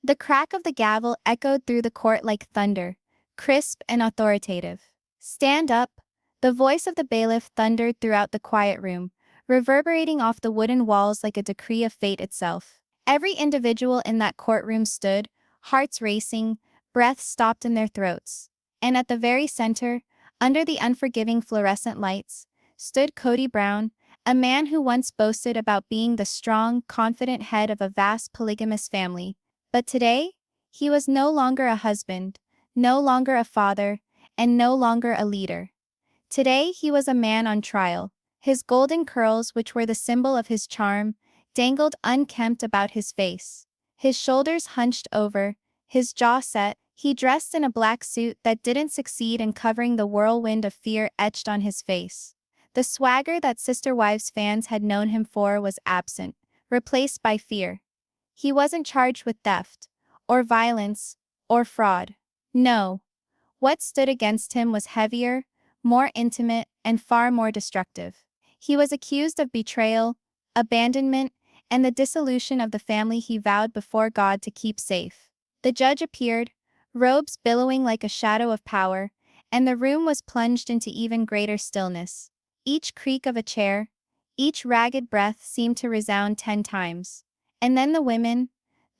The crack of the gavel echoed through the court like thunder, crisp and authoritative. "Stand up!" The voice of the bailiff thundered throughout the quiet room, reverberating off the wooden walls like a decree of fate itself. Every individual in that courtroom stood, hearts racing, breath stopped in their throats. And at the very center, under the unforgiving fluorescent lights, stood Kody Brown, a man who once boasted about being the strong, confident head of a vast polygamous family. But today, he was no longer a husband, no longer a father, and no longer a leader. Today he was a man on trial. His golden curls, which were the symbol of his charm, dangled unkempt about his face. His shoulders hunched over, his jaw set. He dressed in a black suit that didn't succeed in covering the whirlwind of fear etched on his face. The swagger that Sister Wives fans had known him for was absent, replaced by fear. He wasn't charged with theft, or violence, or fraud. No. What stood against him was heavier, more intimate, and far more destructive. He was accused of betrayal, abandonment, and the dissolution of the family he vowed before God to keep safe. The judge appeared, robes billowing like a shadow of power, and the room was plunged into even greater stillness. Each creak of a chair, each ragged breath seemed to resound 10 times. And then the women,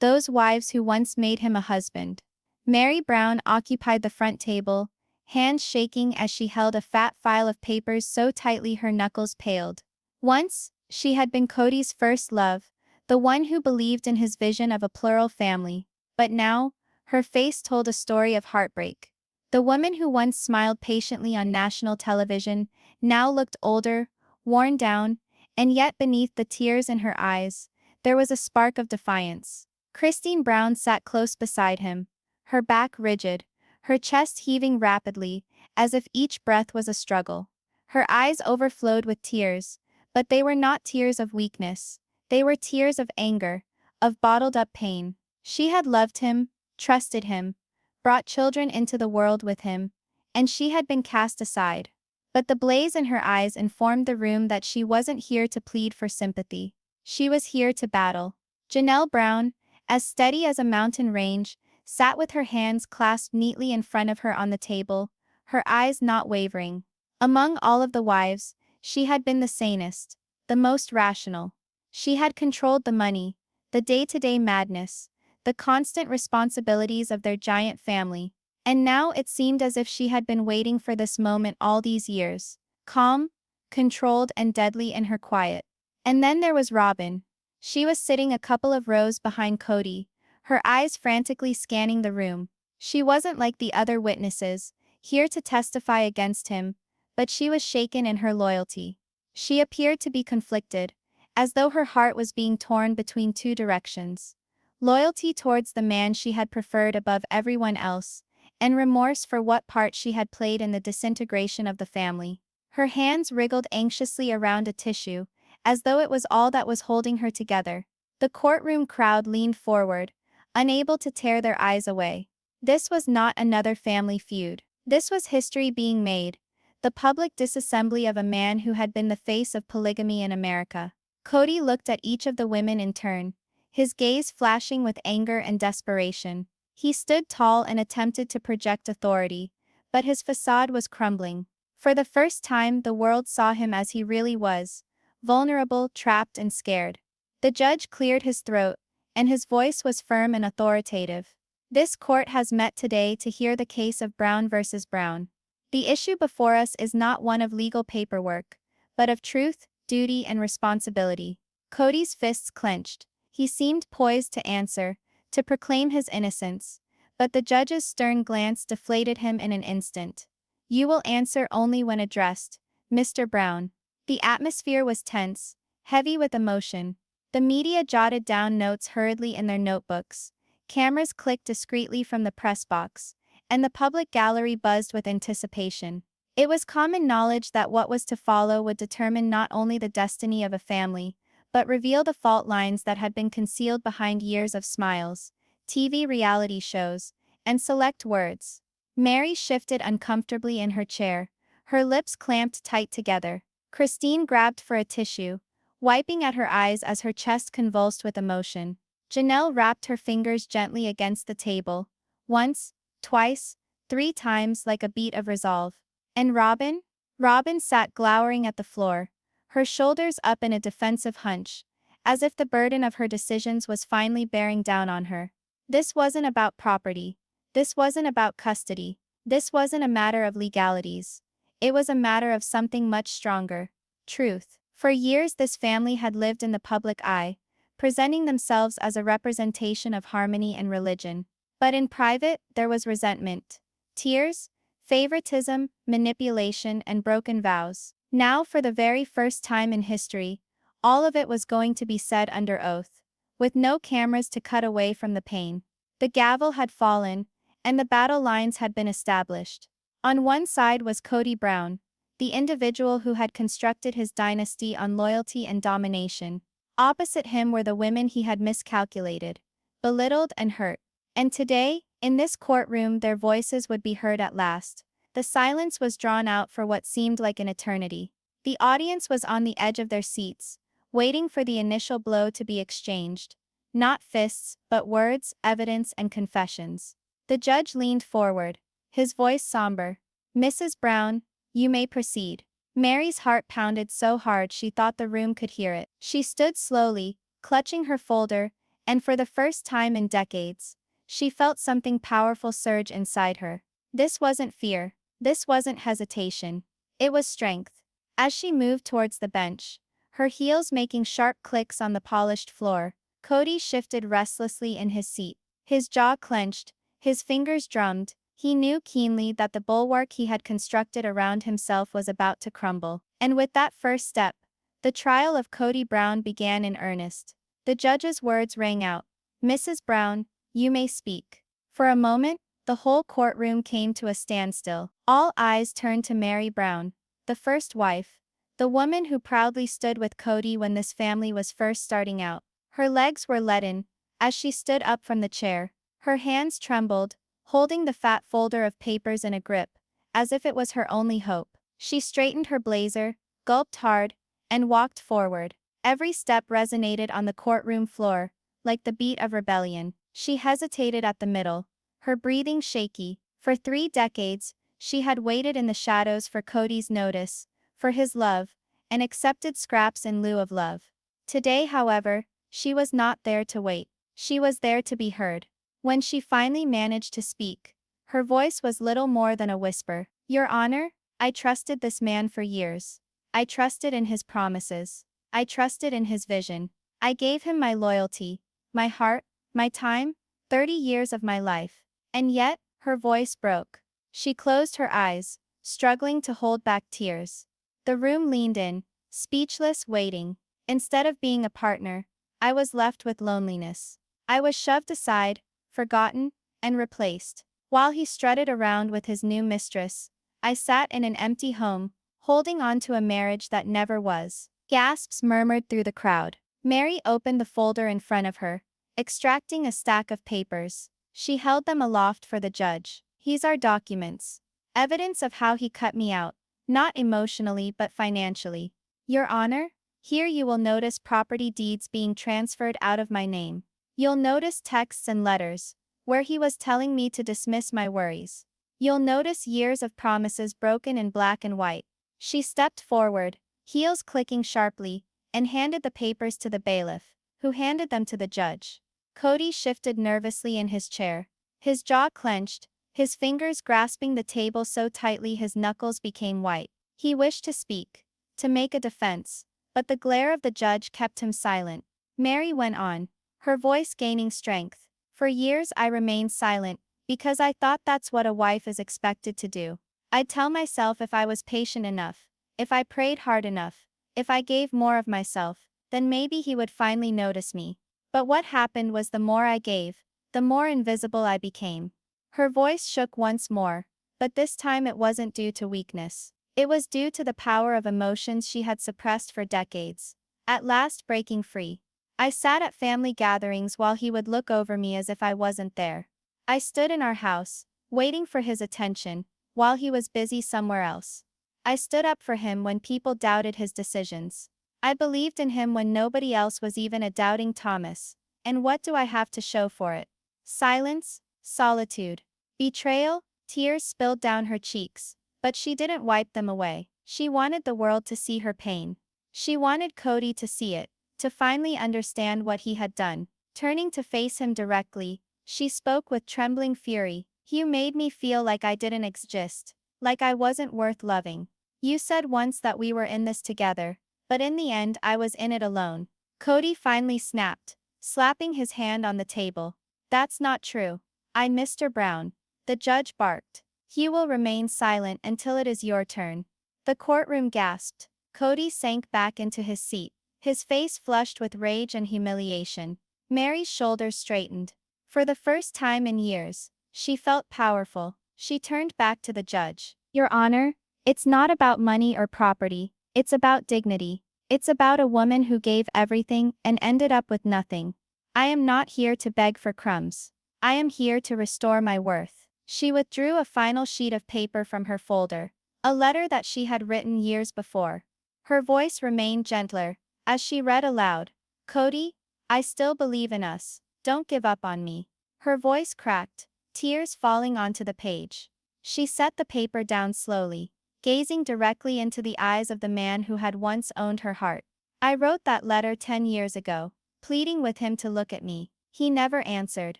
those wives who once made him a husband. Meri Brown occupied the front table, hands shaking as she held a fat file of papers so tightly her knuckles paled. Once, she had been Kody's first love, the one who believed in his vision of a plural family. But now, her face told a story of heartbreak. The woman who once smiled patiently on national television now looked older, worn down, and yet beneath the tears in her eyes, there was a spark of defiance. Christine Brown sat close beside him, her back rigid, her chest heaving rapidly, as if each breath was a struggle. Her eyes overflowed with tears, but they were not tears of weakness. They were tears of anger, of bottled-up pain. She had loved him, trusted him, brought children into the world with him, and she had been cast aside. But the blaze in her eyes informed the room that she wasn't here to plead for sympathy. She was here to battle. Janelle Brown, as steady as a mountain range, sat with her hands clasped neatly in front of her on the table, her eyes not wavering. Among all of the wives, she had been the sanest, the most rational. She had controlled the money, the day-to-day madness, the constant responsibilities of their giant family. And now it seemed as if she had been waiting for this moment all these years, calm, controlled and deadly in her quiet. And then there was Robin. She was sitting a couple of rows behind Kody, her eyes frantically scanning the room. She wasn't like the other witnesses, here to testify against him, but she was shaken in her loyalty. She appeared to be conflicted, as though her heart was being torn between two directions. Loyalty towards the man she had preferred above everyone else, and remorse for what part she had played in the disintegration of the family. Her hands wriggled anxiously around a tissue, as though it was all that was holding her together. The courtroom crowd leaned forward, unable to tear their eyes away. This was not another family feud. This was history being made, the public disassembly of a man who had been the face of polygamy in America. Kody looked at each of the women in turn, his gaze flashing with anger and desperation. He stood tall and attempted to project authority, but his facade was crumbling. For the first time, the world saw him as he really was, vulnerable, trapped, and scared. The judge cleared his throat, and his voice was firm and authoritative. This court has met today to hear the case of Brown versus Brown. The issue before us is not one of legal paperwork, but of truth, duty, and responsibility. Kody's fists clenched. He seemed poised to answer, to proclaim his innocence, but the judge's stern glance deflated him in an instant. "You will answer only when addressed, Mr. Brown." The atmosphere was tense, heavy with emotion. The media jotted down notes hurriedly in their notebooks, cameras clicked discreetly from the press box, and the public gallery buzzed with anticipation. It was common knowledge that what was to follow would determine not only the destiny of a family, but reveal the fault lines that had been concealed behind years of smiles, TV reality shows, and select words. Meri shifted uncomfortably in her chair, her lips clamped tight together. Christine grabbed for a tissue, wiping at her eyes as her chest convulsed with emotion. Janelle wrapped her fingers gently against the table. Once, twice, 3 times like a beat of resolve. And Robin? Robin sat glowering at the floor, her shoulders up in a defensive hunch, as if the burden of her decisions was finally bearing down on her. This wasn't about property. This wasn't about custody. This wasn't a matter of legalities. It was a matter of something much stronger. Truth. For years this family had lived in the public eye, presenting themselves as a representation of harmony and religion. But in private, there was resentment, tears, favoritism, manipulation, and broken vows. Now, for the very first time in history, all of it was going to be said under oath, with no cameras to cut away from the pain. The gavel had fallen, and the battle lines had been established. On one side was Kody Brown, the individual who had constructed his dynasty on loyalty and domination. Opposite him were the women he had miscalculated, belittled and hurt. And today, in this courtroom, their voices would be heard at last. The silence was drawn out for what seemed like an eternity. The audience was on the edge of their seats, waiting for the initial blow to be exchanged. Not fists, but words, evidence, and confessions. The judge leaned forward, his voice somber. "Mrs. Brown, you may proceed." Mary's heart pounded so hard she thought the room could hear it. She stood slowly, clutching her folder, and for the first time in decades, she felt something powerful surge inside her. This wasn't fear. This wasn't hesitation. It was strength. As she moved towards the bench, her heels making sharp clicks on the polished floor, Kody shifted restlessly in his seat. His jaw clenched, his fingers drummed. He knew keenly that the bulwark he had constructed around himself was about to crumble. And with that first step, the trial of Kody Brown began in earnest. The judge's words rang out. "Mrs. Brown, you may speak." For a moment, the whole courtroom came to a standstill. All eyes turned to Meri Brown, the first wife, the woman who proudly stood with Kody when this family was first starting out. Her legs were leaden as she stood up from the chair. Her hands trembled, holding the fat folder of papers in a grip, as if it was her only hope. She straightened her blazer, gulped hard, and walked forward. Every step resonated on the courtroom floor, like the beat of rebellion. She hesitated at the middle, her breathing shaky. For 3 decades, she had waited in the shadows for Kody's notice, for his love, and accepted scraps in lieu of love. Today, however, she was not there to wait. She was there to be heard. When she finally managed to speak, her voice was little more than a whisper. "Your Honor, I trusted this man for years. I trusted in his promises. I trusted in his vision. I gave him my loyalty, my heart, my time, 30 years of my life." And yet, her voice broke. She closed her eyes, struggling to hold back tears. The room leaned in, speechless, waiting. Instead of being a partner, I was left with loneliness. I was shoved aside, forgotten, and replaced. While he strutted around with his new mistress, I sat in an empty home, holding on to a marriage that never was. Gasps murmured through the crowd. Meri opened the folder in front of her, extracting a stack of papers. She held them aloft for the judge. "These are documents. Evidence of how he cut me out, not emotionally but financially. Your Honor, here you will notice property deeds being transferred out of my name. You'll notice texts and letters, where he was telling me to dismiss my worries. You'll notice years of promises broken in black and white." She stepped forward, heels clicking sharply, and handed the papers to the bailiff, who handed them to the judge. Kody shifted nervously in his chair, his jaw clenched, his fingers grasping the table so tightly his knuckles became white. He wished to speak, to make a defense, but the glare of the judge kept him silent. Meri went on, her voice gaining strength. "For years I remained silent, because I thought that's what a wife is expected to do. I'd tell myself if I was patient enough, if I prayed hard enough, if I gave more of myself, then maybe he would finally notice me. But what happened was the more I gave, the more invisible I became." Her voice shook once more, but this time it wasn't due to weakness. It was due to the power of emotions she had suppressed for decades, at last breaking free. "I sat at family gatherings while he would look over me as if I wasn't there. I stood in our house, waiting for his attention, while he was busy somewhere else. I stood up for him when people doubted his decisions. I believed in him when nobody else was, even a doubting Thomas. And what do I have to show for it? Silence, solitude, betrayal, tears spilled down her cheeks. But she didn't wipe them away. She wanted the world to see her pain. She wanted Kody to see it, to finally understand what he had done. Turning to face him directly, she spoke with trembling fury. You made me feel like I didn't exist, like I wasn't worth loving. You said once that we were in this together, but in the end I was in it alone. Kody finally snapped, slapping his hand on the table. That's not true. Mr. Brown. The judge barked. You will remain silent until it is your turn. The courtroom gasped. Kody sank back into his seat, his face flushed with rage and humiliation. Meri's shoulders straightened. For the first time in years, she felt powerful. She turned back to the judge. Your Honor, it's not about money or property, it's about dignity. It's about a woman who gave everything and ended up with nothing. I am not here to beg for crumbs. I am here to restore my worth. She withdrew a final sheet of paper from her folder, a letter that she had written years before. Her voice remained gentler, as she read aloud. Kody, I still believe in us. Don't give up on me. Her voice cracked, tears falling onto the page. She set the paper down slowly, gazing directly into the eyes of the man who had once owned her heart. I wrote that letter 10 years ago, pleading with him to look at me. He never answered.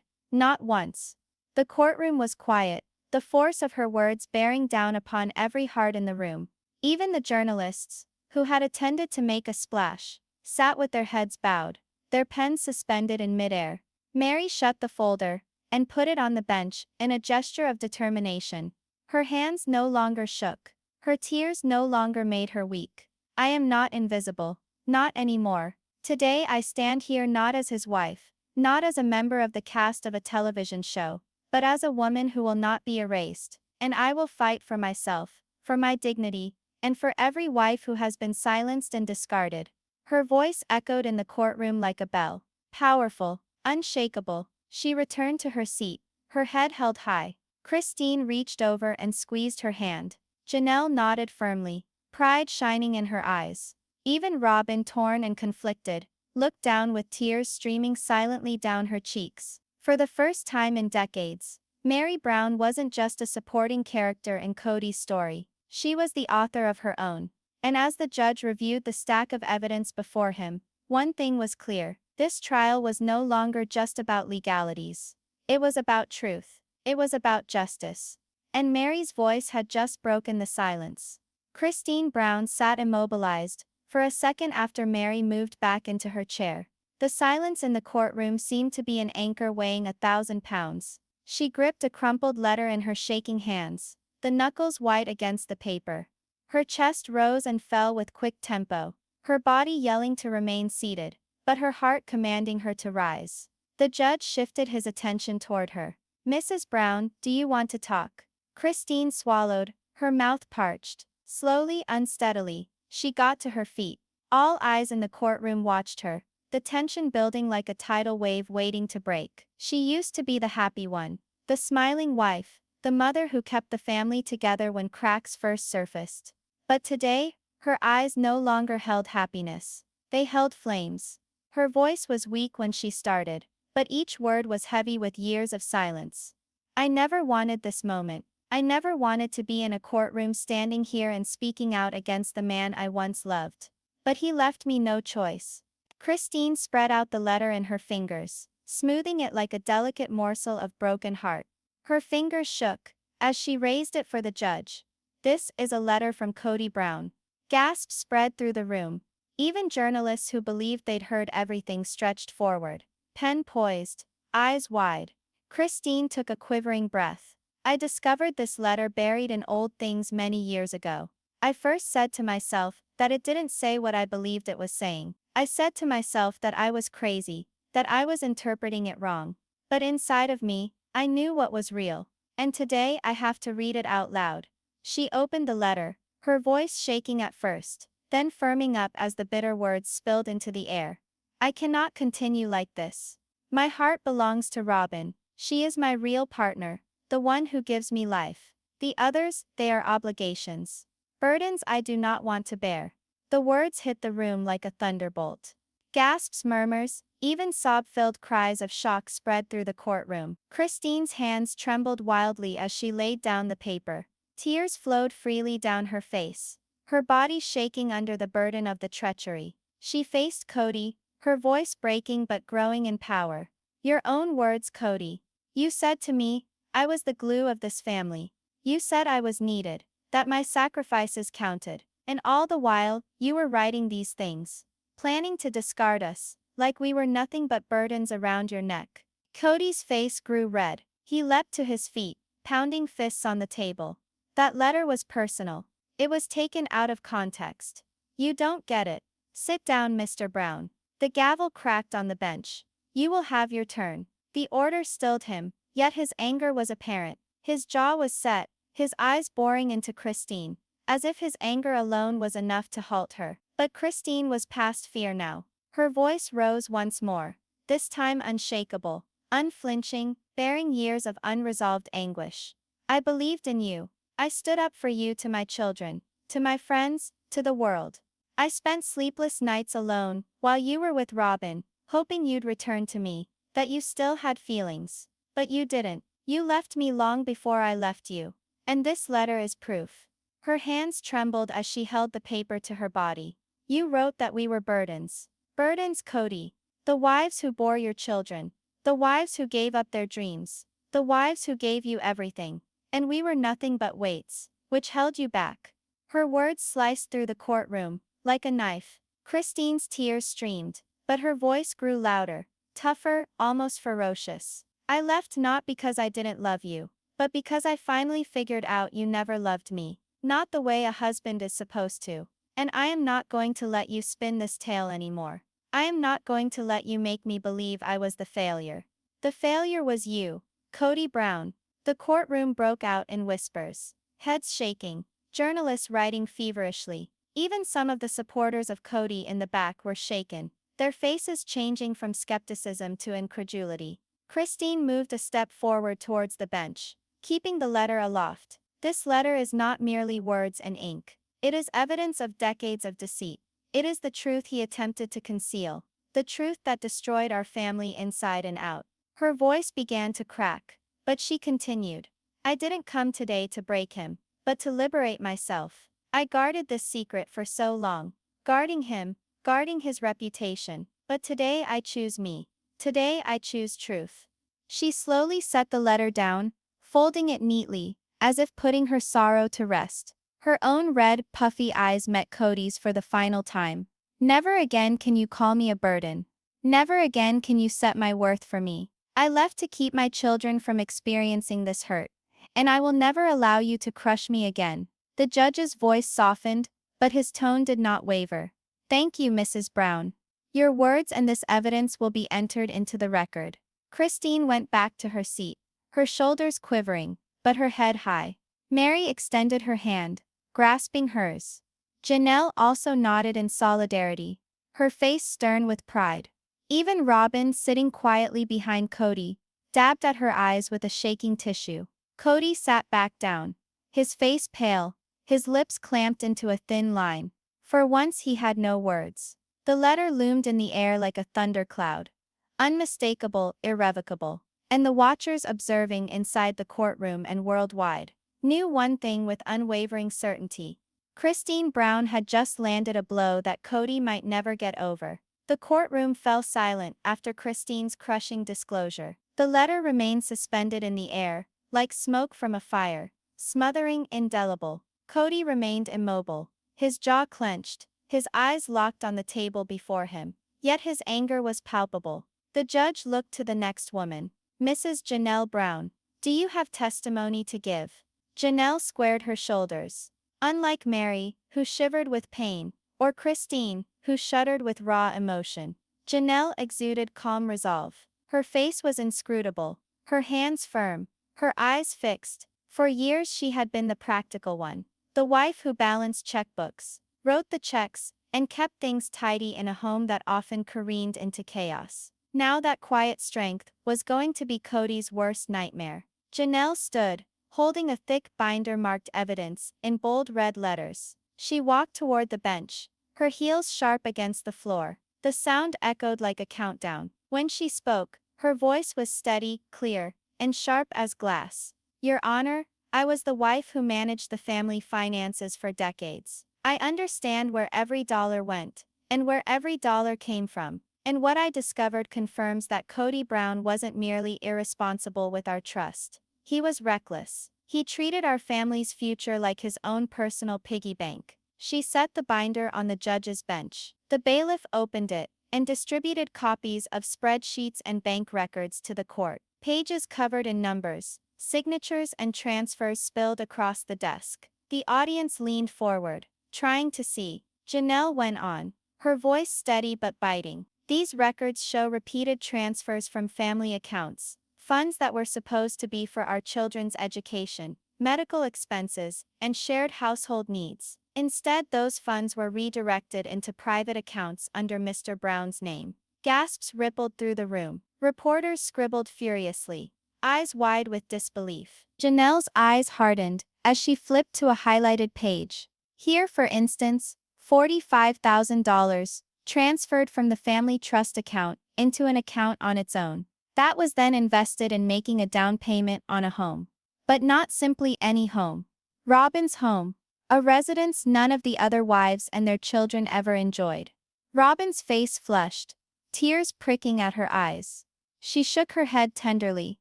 Not once. The courtroom was quiet, the force of her words bearing down upon every heart in the room. Even the journalists, who had attended to make a splash, sat with their heads bowed, their pens suspended in midair. Meri shut the folder and put it on the bench in a gesture of determination. Her hands no longer shook. Her tears no longer made her weak. I am not invisible. Not anymore. Today I stand here not as his wife, not as a member of the cast of a television show, but as a woman who will not be erased. And I will fight for myself, for my dignity, and for every wife who has been silenced and discarded. Her voice echoed in the courtroom like a bell. Powerful, unshakable, she returned to her seat, her head held high. Christine reached over and squeezed her hand. Janelle nodded firmly, pride shining in her eyes. Even Robin, torn and conflicted, looked down with tears streaming silently down her cheeks. For the first time in decades, Meri Brown wasn't just a supporting character in Kody's story. She was the author of her own. And as the judge reviewed the stack of evidence before him, one thing was clear. This trial was no longer just about legalities. It was about truth. It was about justice. And Meri's voice had just broken the silence. Christine Brown sat immobilized, for a second after Meri moved back into her chair. The silence in the courtroom seemed to be an anchor weighing 1,000 pounds. She gripped a crumpled letter in her shaking hands, the knuckles white against the paper. Her chest rose and fell with quick tempo, her body yelling to remain seated, but her heart commanding her to rise. The judge shifted his attention toward her. Mrs. Brown, do you want to talk? Christine swallowed, her mouth parched. Slowly, unsteadily, she got to her feet. All eyes in the courtroom watched her, the tension building like a tidal wave waiting to break. She used to be the happy one, the smiling wife, the mother who kept the family together when cracks first surfaced. But today, her eyes no longer held happiness. They held flames. Her voice was weak when she started, but each word was heavy with years of silence. I never wanted this moment. I never wanted to be in a courtroom standing here and speaking out against the man I once loved. But he left me no choice. Christine spread out the letter in her fingers, smoothing it like a delicate morsel of broken heart. Her fingers shook as she raised it for the judge. This is a letter from Kody Brown. Gasps spread through the room. Even journalists who believed they'd heard everything stretched forward, pen poised, eyes wide. Christine took a quivering breath. I discovered this letter buried in old things many years ago. I first said to myself that it didn't say what I believed it was saying. I said to myself that I was crazy, that I was interpreting it wrong. But inside of me, I knew what was real. And today I have to read it out loud. She opened the letter, her voice shaking at first, then firming up as the bitter words spilled into the air. I cannot continue like this. My heart belongs to Robin. She is my real partner, the one who gives me life. The others, they are obligations. Burdens I do not want to bear. The words hit the room like a thunderbolt. Gasps, murmurs, Even sob-filled cries of shock spread through the courtroom. Christine's hands trembled wildly as she laid down the paper. Tears flowed freely down her face, her body shaking under the burden of the treachery. She faced Kody, her voice breaking but growing in power. Your own words, Kody. You said to me, I was the glue of this family. You said I was needed, that my sacrifices counted. And all the while, you were writing these things, planning to discard us, like we were nothing but burdens around your neck. Kody's face grew red. He leapt to his feet, pounding fists on the table. That letter was personal. It was taken out of context. You don't get it. Sit down, Mr. Brown. The gavel cracked on the bench. You will have your turn. The order stilled him, yet his anger was apparent. His jaw was set, his eyes boring into Christine, as if his anger alone was enough to halt her. But Christine was past fear now. Her voice rose once more, this time unshakable, unflinching, bearing years of unresolved anguish. I believed in you. I stood up for you to my children, to my friends, to the world. I spent sleepless nights alone, while you were with Robin, hoping you'd return to me, that you still had feelings. But you didn't. You left me long before I left you. And this letter is proof. Her hands trembled as she held the paper to her body. You wrote that we were burdens. Burdens, Kody. The wives who bore your children. The wives who gave up their dreams. The wives who gave you everything. And we were nothing but weights, which held you back. Her words sliced through the courtroom, like a knife. Christine's tears streamed, but her voice grew louder, tougher, almost ferocious. I left not because I didn't love you, but because I finally figured out you never loved me, not the way a husband is supposed to. And I am not going to let you spin this tale anymore. I am not going to let you make me believe I was the failure. The failure was you, Kody Brown. The courtroom broke out in whispers, heads shaking, journalists writing feverishly. Even some of the supporters of Kody in the back were shaken, their faces changing from skepticism to incredulity. Christine moved a step forward towards the bench, keeping the letter aloft. This letter is not merely words and ink. It is evidence of decades of deceit. It is the truth he attempted to conceal, the truth that destroyed our family inside and out. Her voice began to crack, but she continued. I didn't come today to break him, but to liberate myself. I guarded this secret for so long, guarding him, guarding his reputation, but today I choose me. Today I choose truth. She slowly set the letter down, folding it neatly, as if putting her sorrow to rest. Her own red, puffy eyes met Kody's for the final time. Never again can you call me a burden. Never again can you set my worth for me. I left to keep my children from experiencing this hurt, and I will never allow you to crush me again. The judge's voice softened, but his tone did not waver. Thank you, Mrs. Brown. Your words and this evidence will be entered into the record. Christine went back to her seat, her shoulders quivering, but her head high. Meri extended her hand, grasping hers. Janelle also nodded in solidarity, her face stern with pride. Even Robin, sitting quietly behind Kody, dabbed at her eyes with a shaking tissue. Kody sat back down, his face pale, his lips clamped into a thin line. For once he had no words. The letter loomed in the air like a thundercloud, unmistakable, irrevocable, and the watchers observing inside the courtroom and worldwide knew one thing with unwavering certainty. Christine Brown had just landed a blow that Kody might never get over. The courtroom fell silent after Christine's crushing disclosure. The letter remained suspended in the air, like smoke from a fire, smothering, indelible. Kody remained immobile, his jaw clenched, his eyes locked on the table before him. Yet his anger was palpable. The judge looked to the next woman, Mrs. Janelle Brown. Do you have testimony to give? Janelle squared her shoulders. Unlike Meri, who shivered with pain, or Christine, who shuddered with raw emotion, Janelle exuded calm resolve. Her face was inscrutable, her hands firm, her eyes fixed. For years she had been the practical one, the wife who balanced checkbooks, wrote the checks, and kept things tidy in a home that often careened into chaos. Now that quiet strength was going to be Kody's worst nightmare. Janelle stood, holding a thick binder marked evidence in bold red letters. She walked toward the bench, her heels sharp against the floor, The sound echoed like a countdown. When she spoke, her voice was steady, clear, and sharp as glass. Your Honor, I was the wife who managed the family finances for decades. I understand where every dollar went, and where every dollar came from. And what I discovered confirms that Kody Brown wasn't merely irresponsible with our trust. He was reckless. He treated our family's future like his own personal piggy bank. She set the binder on the judge's bench. The bailiff opened it and distributed copies of spreadsheets and bank records to the court. Pages covered in numbers, signatures and transfers spilled across the desk. The audience leaned forward, trying to see. Janelle went on, her voice steady but biting. These records show repeated transfers from family accounts, funds that were supposed to be for our children's education, medical expenses, and shared household needs. Instead, those funds were redirected into private accounts under Mr. Brown's name. Gasps rippled through the room. Reporters scribbled furiously, eyes wide with disbelief. Janelle's eyes hardened as she flipped to a highlighted page. Here, for instance, $45,000 transferred from the family trust account into an account on its own. That was then invested in making a down payment on a home. But not simply any home. Robin's home. A residence none of the other wives and their children ever enjoyed. Robin's face flushed, tears pricking at her eyes. She shook her head tenderly,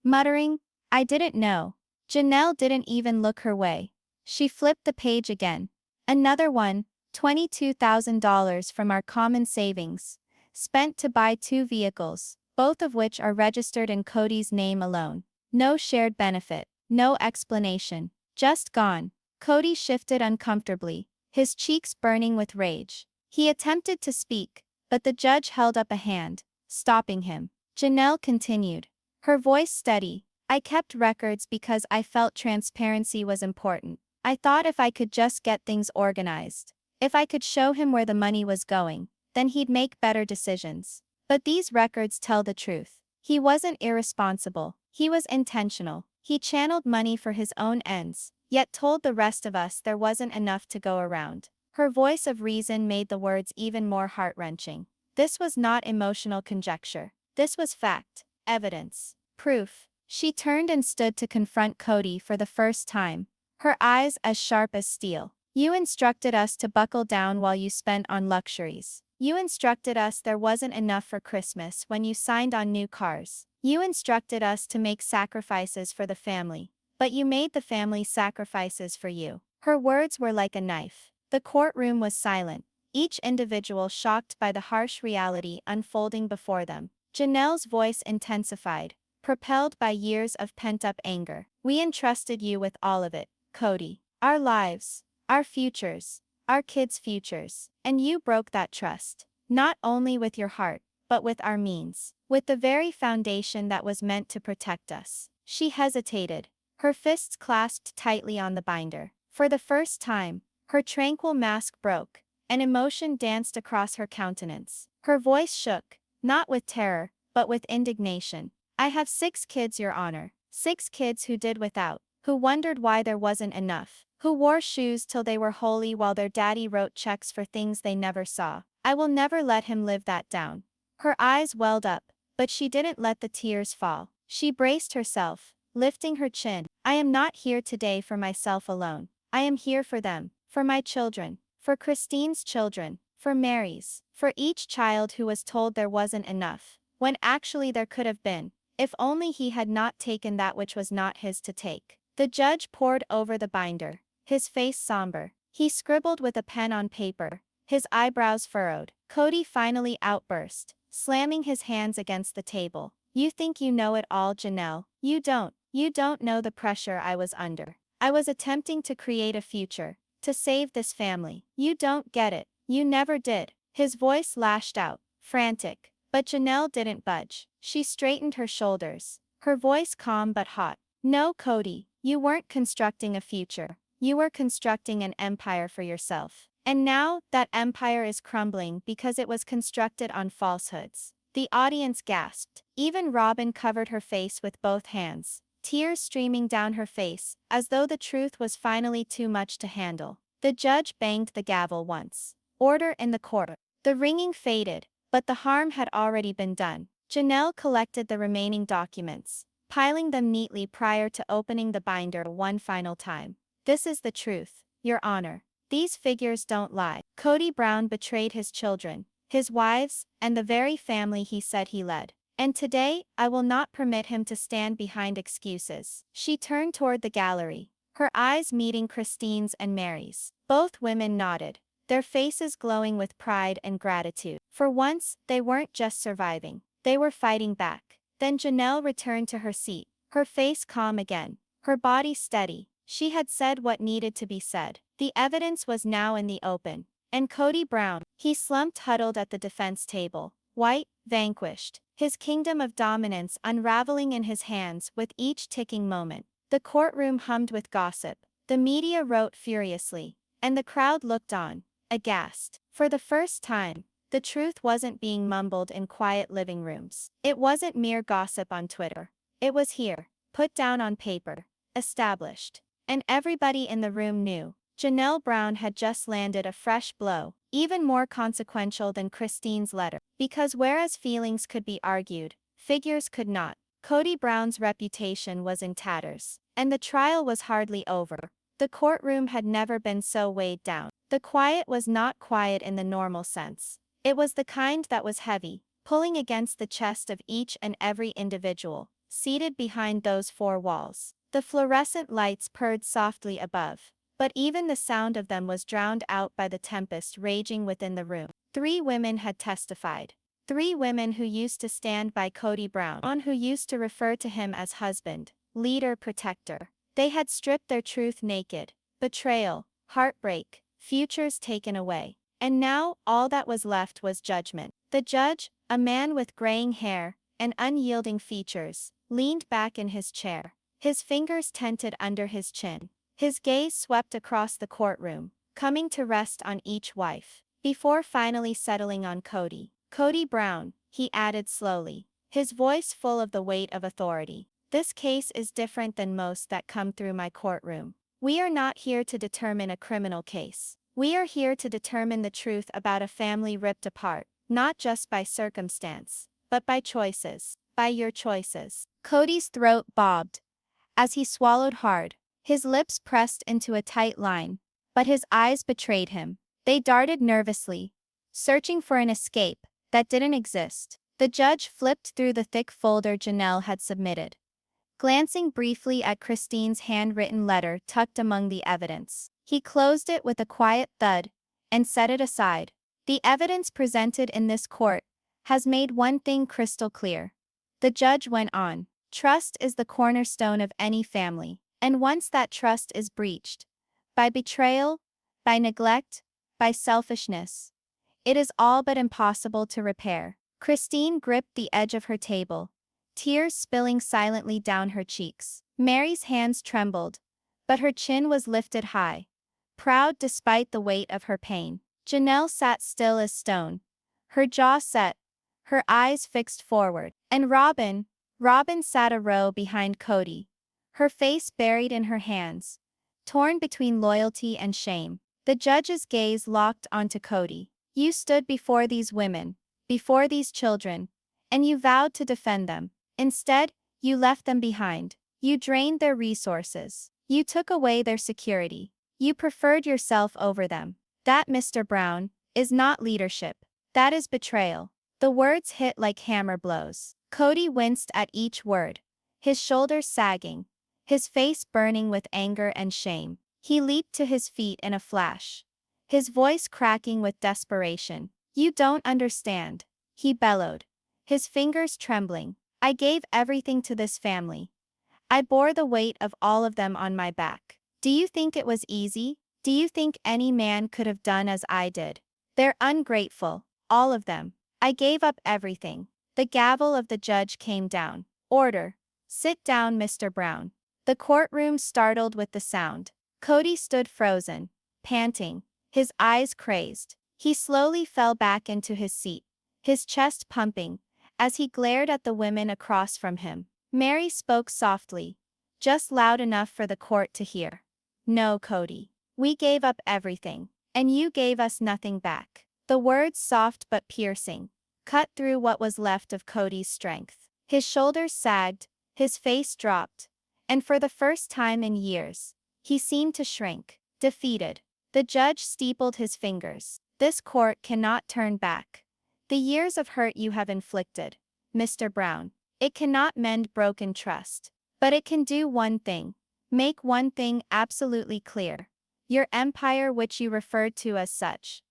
muttering, I didn't know. Janelle didn't even look her way. She flipped the page again. Another one, $22,000 from our common savings, spent to buy 2 vehicles, both of which are registered in Kody's name alone. No shared benefit, no explanation, just gone. Kody shifted uncomfortably, his cheeks burning with rage. He attempted to speak, but the judge held up a hand, stopping him. Janelle continued, her voice steady. I kept records because I felt transparency was important. I thought if I could just get things organized, if I could show him where the money was going, then he'd make better decisions. But these records tell the truth. He wasn't irresponsible. He was intentional. He channeled money for his own ends, yet told the rest of us there wasn't enough to go around. Her voice of reason made the words even more heart-wrenching. This was not emotional conjecture. This was fact, evidence, proof. She turned and stood to confront Kody for the first time, her eyes as sharp as steel. You instructed us to buckle down while you spent on luxuries. You instructed us there wasn't enough for Christmas when you signed on new cars. You instructed us to make sacrifices for the family, but you made the family sacrifices for you. Her words were like a knife. The courtroom was silent, each individual shocked by the harsh reality unfolding before them. Janelle's voice intensified, propelled by years of pent-up anger. We entrusted you with all of it, Kody. Our lives, our futures, our kids' futures. And you broke that trust. Not only with your heart, but with our means. With the very foundation that was meant to protect us. She hesitated, her fists clasped tightly on the binder. For the first time, her tranquil mask broke, and emotion danced across her countenance. Her voice shook, not with terror, but with indignation. I have 6 kids, Your Honor. 6 kids who did without, who wondered why there wasn't enough, who wore shoes till they were holy while their daddy wrote checks for things they never saw. I will never let him live that down. Her eyes welled up, but she didn't let the tears fall. She braced herself, lifting her chin. I am not here today for myself alone. I am here for them, for my children, for Christine's children, for Meri's, for each child who was told there wasn't enough, when actually there could have been, if only he had not taken that which was not his to take. The judge pored over the binder, his face somber. He scribbled with a pen on paper, his eyebrows furrowed. Kody finally outburst, slamming his hands against the table. You think you know it all, Janelle. You don't. You don't know the pressure I was under. I was attempting to create a future, to save this family. You don't get it. You never did. His voice lashed out, frantic. But Janelle didn't budge. She straightened her shoulders, her voice calm but hot. No, Kody, you weren't constructing a future. You were constructing an empire for yourself. And now, that empire is crumbling because it was constructed on falsehoods. The audience gasped. Even Robin covered her face with both hands, tears streaming down her face, as though the truth was finally too much to handle. The judge banged the gavel once. Order in the court. The ringing faded, but the harm had already been done. Janelle collected the remaining documents, piling them neatly prior to opening the binder one final time. This is the truth, Your Honor. These figures don't lie. Kody Brown betrayed his children, his wives, and the very family he said he led. And today, I will not permit him to stand behind excuses. She turned toward the gallery, her eyes meeting Christine's and Meri's. Both women nodded, their faces glowing with pride and gratitude. For once, they weren't just surviving, they were fighting back. Then Janelle returned to her seat, her face calm again, her body steady. She had said what needed to be said. The evidence was now in the open. And Kody Brown, he slumped huddled at the defense table, white, vanquished, his kingdom of dominance unraveling in his hands with each ticking moment. The courtroom hummed with gossip, the media wrote furiously, and the crowd looked on, aghast. For the first time, the truth wasn't being mumbled in quiet living rooms. It wasn't mere gossip on Twitter. It was here, put down on paper, established. And everybody in the room knew. Janelle Brown had just landed a fresh blow, even more consequential than Christine's letter. Because whereas feelings could be argued, figures could not. Kody Brown's reputation was in tatters, and the trial was hardly over. The courtroom had never been so weighed down. The quiet was not quiet in the normal sense. It was the kind that was heavy, pulling against the chest of each and every individual, seated behind those four walls. The fluorescent lights purred softly above, but even the sound of them was drowned out by the tempest raging within the room. 3 women had testified. 3 women who used to stand by Kody Brown, who used to refer to him as husband, leader, protector. They had stripped their truth naked. Betrayal, heartbreak, futures taken away. And now, all that was left was judgment. The judge, a man with graying hair and unyielding features, leaned back in his chair, his fingers tented under his chin. His gaze swept across the courtroom, coming to rest on each wife, before finally settling on Kody. Kody Brown, he added slowly, his voice full of the weight of authority. This case is different than most that come through my courtroom. We are not here to determine a criminal case. We are here to determine the truth about a family ripped apart, not just by circumstance, but by choices, by your choices. Kody's throat bobbed as he swallowed hard, his lips pressed into a tight line, but his eyes betrayed him. They darted nervously, searching for an escape that didn't exist. The judge flipped through the thick folder Janelle had submitted, glancing briefly at Christine's handwritten letter tucked among the evidence. He closed it with a quiet thud and set it aside. The evidence presented in this court has made one thing crystal clear. The judge went on. Trust is the cornerstone of any family, and once that trust is breached, by betrayal, by neglect, by selfishness, it is all but impossible to repair. Christine gripped the edge of her table, tears spilling silently down her cheeks. Meri's hands trembled, but her chin was lifted high, proud despite the weight of her pain. Janelle sat still as stone, her jaw set, her eyes fixed forward. And Robin sat a row behind Kody, her face buried in her hands, torn between loyalty and shame. The judge's gaze locked onto Kody. You stood before these women, before these children, and you vowed to defend them. Instead, you left them behind. You drained their resources. You took away their security. You preferred yourself over them. That, Mr. Brown, is not leadership. That is betrayal. The words hit like hammer blows. Kody winced at each word, his shoulders sagging, his face burning with anger and shame. He leaped to his feet in a flash, his voice cracking with desperation. You don't understand, he bellowed, his fingers trembling. I gave everything to this family. I bore the weight of all of them on my back. Do you think it was easy? Do you think any man could have done as I did? They're ungrateful, all of them. I gave up everything. The gavel of the judge came down. Order. Sit down, Mr. Brown. The courtroom startled with the sound. Kody stood frozen, panting, his eyes crazed. He slowly fell back into his seat, his chest pumping, as he glared at the women across from him. Meri spoke softly, just loud enough for the court to hear. No, Kody. We gave up everything, and you gave us nothing back. The words soft but piercing, cut through what was left of Kody's strength. His shoulders sagged, his face dropped, and for the first time in years, he seemed to shrink, defeated. The judge steepled his fingers. This court cannot turn back the years of hurt you have inflicted, Mr. Brown. It cannot mend broken trust. But it can do one thing. Make one thing absolutely clear. Your empire, which you referred to as such,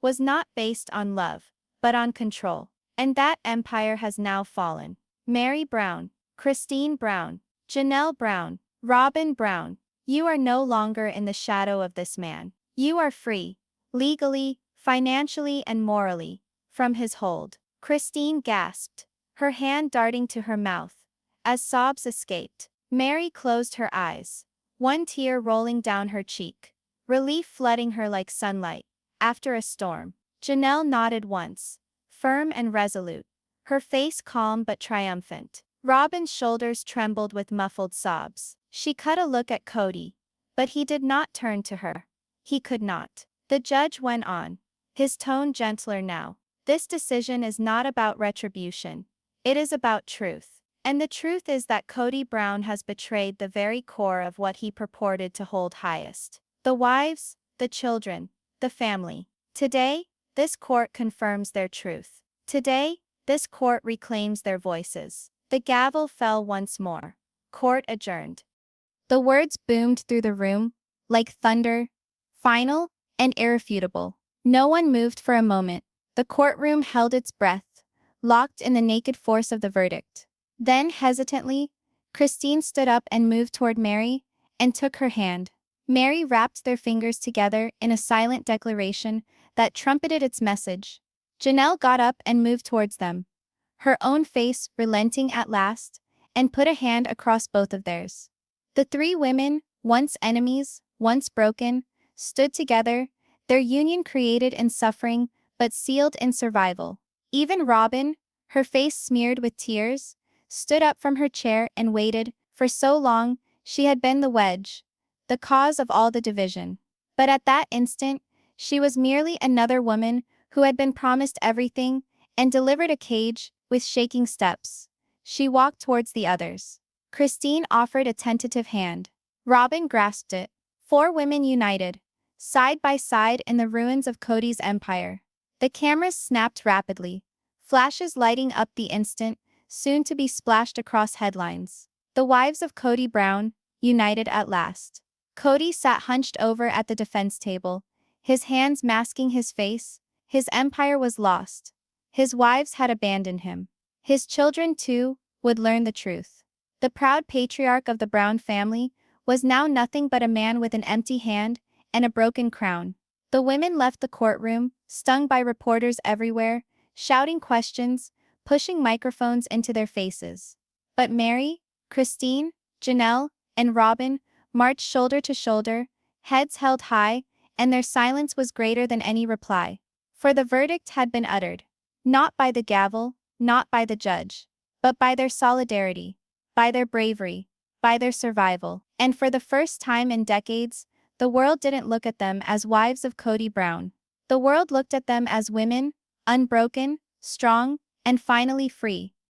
was not based on love, but on control. And that empire has now fallen. Meri Brown, Christine Brown, Janelle Brown, Robin Brown, you are no longer in the shadow of this man. You are free, legally, financially and morally, from his hold. Christine gasped, her hand darting to her mouth, as sobs escaped. Meri closed her eyes, one tear rolling down her cheek, relief flooding her like sunlight after a storm. Janelle nodded once, firm and resolute, her face calm but triumphant. Robin's shoulders trembled with muffled sobs. She cut a look at Kody, but he did not turn to her. He could not. The judge went on, his tone gentler now. This decision is not about retribution. It is about truth. And the truth is that Kody Brown has betrayed the very core of what he purported to hold highest. The wives, the children, the family. Today, this court confirms their truth. Today, this court reclaims their voices. The gavel fell once more. Court adjourned. The words boomed through the room, like thunder, final and irrefutable. No one moved for a moment. The courtroom held its breath, locked in the naked force of the verdict. Then, hesitantly, Christine stood up and moved toward Meri, and took her hand. Meri wrapped their fingers together in a silent declaration that trumpeted its message. Janelle got up and moved towards them, her own face relenting at last, and put a hand across both of theirs. The three women, once enemies, once broken, stood together, their union created in suffering but sealed in survival. Even Robin, her face smeared with tears, stood up from her chair and waited. For so long, she had been the wedge, the cause of all the division. But at that instant, she was merely another woman who had been promised everything and delivered a cage with shaking steps. She walked towards the others. Christine offered a tentative hand. Robin grasped it. Four women united, side by side in the ruins of Kody's empire. The cameras snapped rapidly, flashes lighting up the instant, soon to be splashed across headlines. The wives of Kody Brown, united at last. Kody sat hunched over at the defense table, his hands masking his face. His empire was lost. His wives had abandoned him. His children, too, would learn the truth. The proud patriarch of the Brown family was now nothing but a man with an empty hand and a broken crown. The women left the courtroom, stung by reporters everywhere, shouting questions, pushing microphones into their faces. But Meri, Christine, Janelle, and Robin marched shoulder to shoulder, heads held high, and their silence was greater than any reply. For the verdict had been uttered, not by the gavel, not by the judge, but by their solidarity, by their bravery, by their survival. And for the first time in decades, the world didn't look at them as wives of Kody Brown. The world looked at them as women, unbroken, strong, and finally free.